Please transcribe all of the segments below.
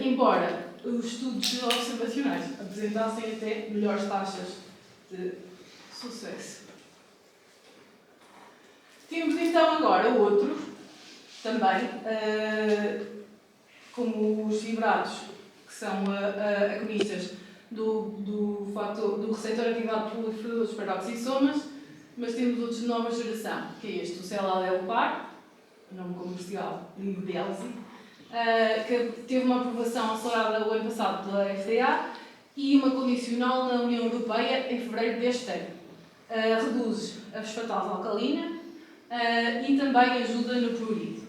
embora os estudos observacionais apresentassem até melhores taxas de sucesso. Temos então agora outros, também, como os fibrados, que são agonistas do receptor ativado pelos peroxisomas, mas temos outros de nova geração, que é este, o Seladelpar, nome comercial, Livdelzi, que teve uma aprovação acelerada o ano passado pela FDA e uma condicional na União Europeia em fevereiro deste ano. Reduz a fosfatase alcalina e também ajuda no prurido,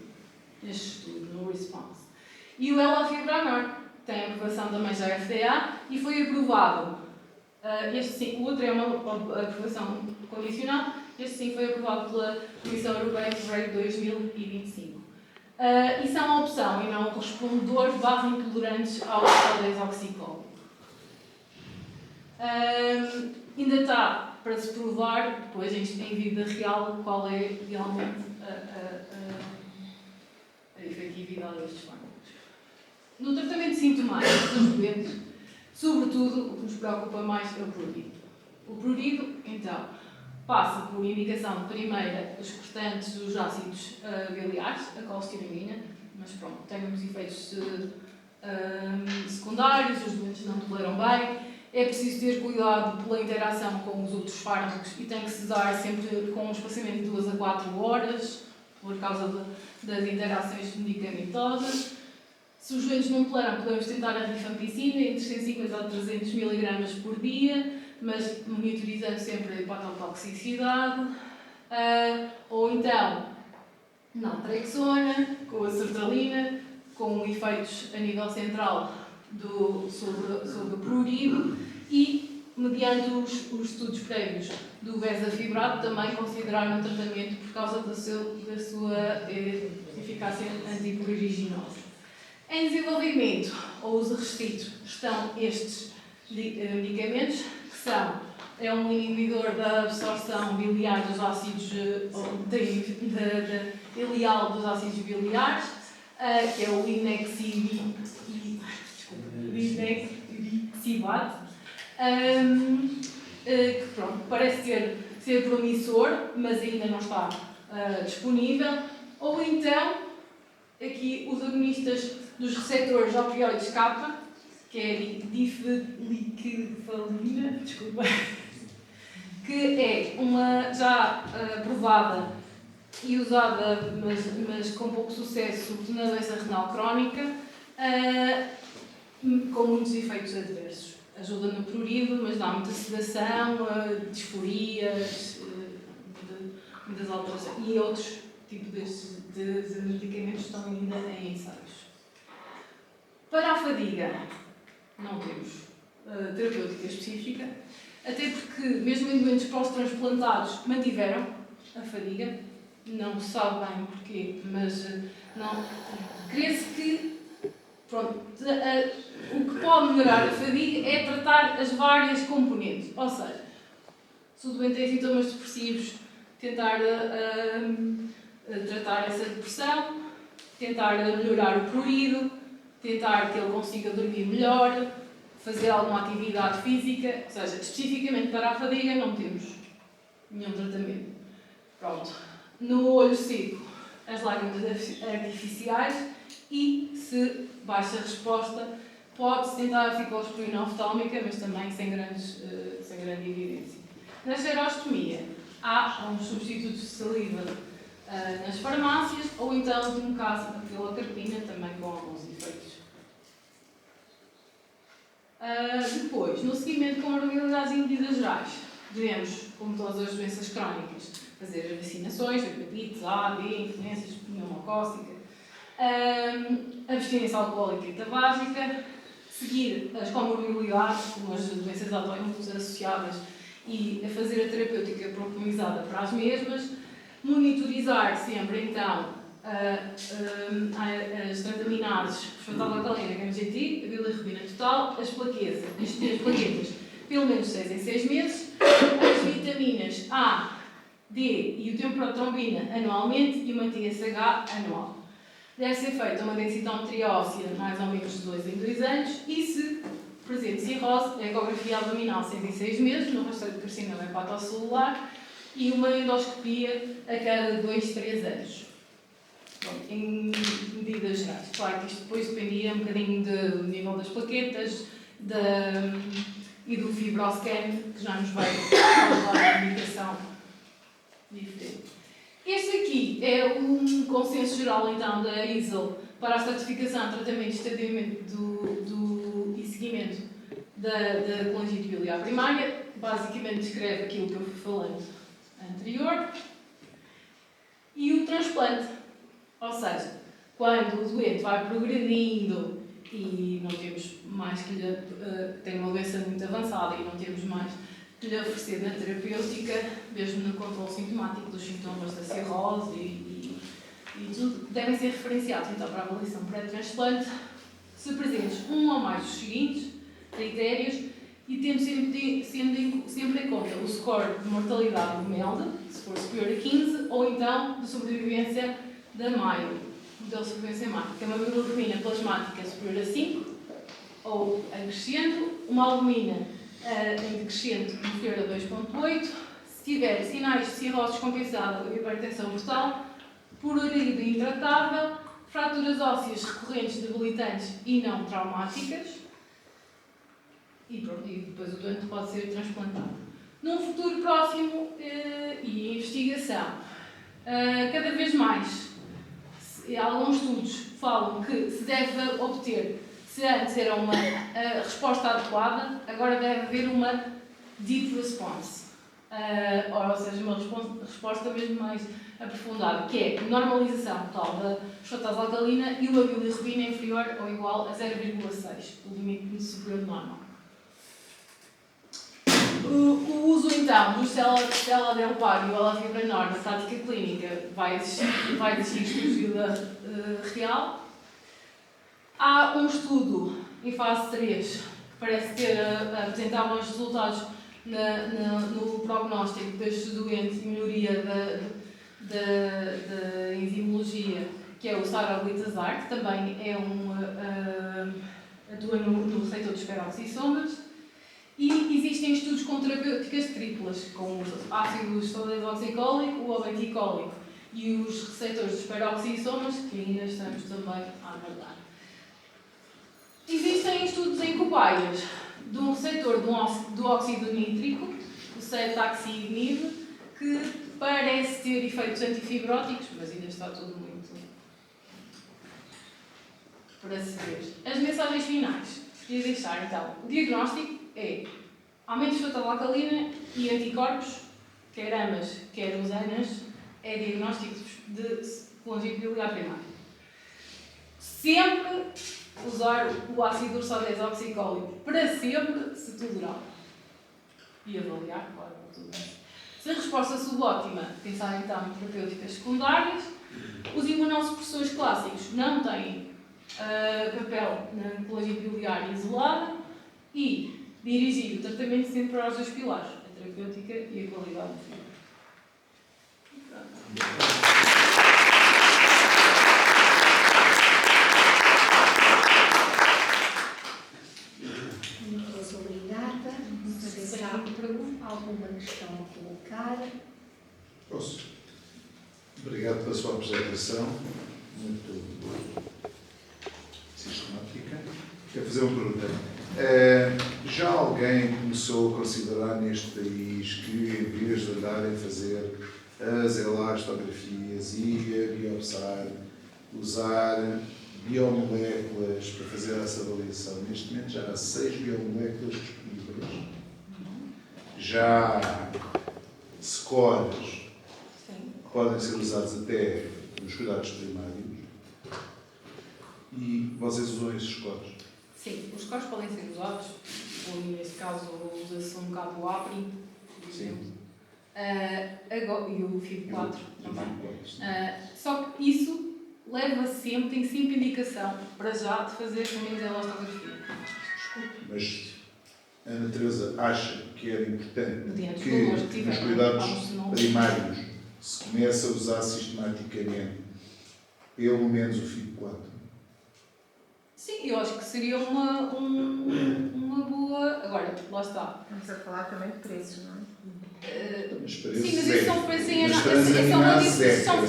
neste estudo, no RESPONSE. E o Elafibranor tem aprovação também da FDA e foi aprovado. Este sim, o outro é uma aprovação condicional, este sim foi aprovado pela Comissão Europeia em fevereiro de 2025. E são uma opção e não respondedores intolerantes ao desoxicol. Ainda está para se provar, depois em vida real, qual é realmente a efetividade destes fármacos. No tratamento sintomático dos doentes, sobretudo, o que nos preocupa mais é o prurido. O prurido, então, passa por indicação de primeira dos cortantes dos ácidos biliares, a colestiramina, mas pronto, tem uns efeitos secundários, os doentes não toleram bem. É preciso ter cuidado pela interação com os outros fármacos e tem que se dar sempre com um espaçamento de 2 a 4 horas, por causa das interações medicamentosas. Se os doentes não toleram, podemos tentar a rifampicina entre 150 a 300 mg por dia, mas monitorizando sempre a hepatotoxicidade. Ou então, naltrexona, com a sertralina, com efeitos a nível central sobre o prurido e, mediante os estudos prévios do bezafibrado, também considerar um tratamento por causa da sua eficácia antipruriginosa. Em desenvolvimento ou uso restrito estão estes medicamentos, que é um inibidor da absorção biliar dos ácidos, ileal dos ácidos biliares, que é o Linexibad, que pronto, parece ser promissor, mas ainda não está disponível. Ou então, aqui os agonistas dos receptores opioides K, que é difenyliquifalina, desculpa, que é uma já provada e usada, mas com pouco sucesso, na doença renal crónica, com muitos efeitos adversos. Ajuda no prurido, mas dá muita sedação, disforias, muitas alterações. E outros tipos de medicamentos estão ainda em ensaios. Para a fadiga, não temos terapêutica específica, até porque, mesmo em doentes pós-transplantados, mantiveram a fadiga. Não se sabe bem porquê, mas crê-se que pronto, o que pode melhorar a fadiga é tratar as várias componentes. Ou seja, se o doente tem sintomas depressivos, tentar tratar essa depressão, tentar melhorar o prurido, tentar que ele consiga dormir melhor, fazer alguma atividade física, ou seja, especificamente para a fadiga não temos nenhum tratamento. Pronto. No olho seco, as lágrimas artificiais e, se baixa a resposta, pode-se tentar a ciclosporina oftálmica, mas também sem grande evidência. Na xerostomia, há uns substitutos de saliva nas farmácias, ou então, no caso da pilocarpina, também com alguns efeitos. Depois, no seguimento de comorbilidades e medidas gerais, devemos, como todas as doenças crónicas, fazer as vacinações, hepatites A, B, influências pneumocócica, abstinência alcoólica e tabágica, seguir as comorbilidades, como as doenças autoimunes associadas, e a fazer a terapêutica propomizada para as mesmas, monitorizar sempre, então, as transaminases, fosfatidilcolina, GMGT, a bilirrubina total, as plaquetas, pelo menos 6 em 6 meses, as vitaminas A, D e o tempo protrombina anualmente e uma TSH anual. Deve ser feita uma densitometria óssea mais ou menos de 2 em 2 anos e, se presente cirrose, a ecografia abdominal 106 meses, no rastreio de carcinoma hepatocelular e uma endoscopia a cada 2, 3 anos. Bom, em medidas gerais. Claro que isto depois dependia um bocadinho do nível das plaquetas e do fibroscan, que já nos vai dar a indicação diferente. Este aqui é um consenso geral, então, da ISL para a certificação, tratamento e estadiamento e seguimento da colangite biliar primária. Basicamente descreve aquilo que eu fui falando anterior. E o transplante. Ou seja, quando o doente vai progredindo e não temos mais que lhe tem uma doença muito avançada e não temos mais que lhe oferecer na terapêutica, mesmo no controle sintomático dos sintomas da cirrose e tudo, devem ser referenciados então para a avaliação pré-transplante, se presentes um ou mais dos seguintes critérios e tendo sempre em conta o score de mortalidade do MELD, se for superior a 15, ou então de sobrevivência da Mayo, modelo de sobrevivência hemática, que é uma bilirrubina plasmática superior a 5, ou em crescendo, uma albumina em decrescente inferior a 2,8, se tiver sinais de cirrose descompensada ou hipertensão portal, pururido intratável, fraturas ósseas recorrentes debilitantes e não traumáticas, e depois o doente pode ser transplantado. Num futuro próximo e investigação, cada vez mais, alguns estudos falam que se deve obter, se antes era uma resposta adequada, agora deve haver uma deep response, ou seja, uma resposta mesmo mais aprofundada, que é normalização total da fosfatase alcalina e uma bilirrubina inferior ou igual a 0,6, o limite superior do normal. O uso, então, do seladelpar e o elafibranor na prática clínica vai existir estudos real. Há um estudo em fase 3 que parece ter apresentado bons resultados no prognóstico destes doentes e melhoria da enzimologia, que é o saroglitazar, que também é atua no receptor dos peroxisomas. E existem estudos com terapêuticas triplas, com os ácidos soderoxicólico, o obeticólico e os receptores dos peroxisomas, que ainda estamos também a aguardar. Existem estudos em cobaias de um receptor do óxido nítrico, o cetaxibnib, que parece ter efeitos antifibróticos, mas ainda está tudo muito para se ver. As mensagens finais. Queria deixar, então, o diagnóstico é aumento de fosfatase alcalina e anticorpos, quer amas, quer usanas, é diagnóstico de colangite biliar primária. Sempre usar o ácido ursodesoxicólico, para sempre, se tolerar. E avaliar, claro, tudo bem. Se a resposta subótima, pensar então em terapêuticas secundárias, os imunossupressores clássicos não têm papel na colangite biliar isolada e dirigir o tratamento sempre para os dois pilares, a terapêutica e a qualidade de vida. Muito obrigada. Não sei se há alguma questão a colocar. Posso? Obrigado pela sua apresentação, muito sistemática. Quero fazer uma pergunta. Já alguém começou a considerar neste país que, em vez de andarem a fazer as elastografias e a biopsar, usar biomoléculas para fazer essa avaliação? Neste momento já há 6 biomoléculas disponíveis. Já scores que podem ser usados até nos cuidados primários. E vocês usam esses scores? Sim, os scores podem ser usados, ou neste caso usa-se um bocado o APRI, por exemplo. E o FIB4 também. Só que isso leva sempre, tem sempre indicação, para já, de fazer pelo menos a elastografia. Mas a natureza acha que era importante Mediante que nos cuidados primários se comece a usar sistematicamente pelo menos o FIP4. Sim, eu acho que seria uma boa. Agora, lá está. Estamos a falar também de preços, não é? Mas Sim, mas isso são precinhas, Mas são transaminases são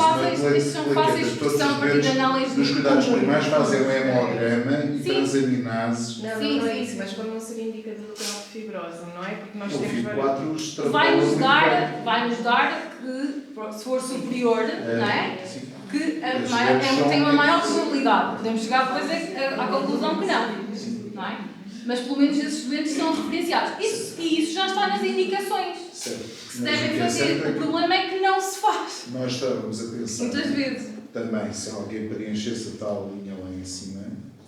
fáceis de discussão a partir de análise dos cuidados comum. primários fazem um hemograma e Sim. transaminases. Não, Sim, não é sim, isso, sim. mas pode não ser indicador do grau de fibrose, não é? Porque nós O temos FIP4 extrapola Vai-nos muito dar que, se for superior, não é? Sim. Que Esses ganhos tem uma são- maior probabilidade. Podemos chegar depois à conclusão que não é? Mas pelo menos esses doentes são referenciados. E isso já está nas indicações Certo. que se Mas devem o que é fazer. certo é O que problema é que não se faz. nós estávamos a pensar Muitas vezes. também, se alguém preenchesse a tal linha lá em cima,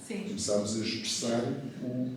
Sim. começámos a expressar o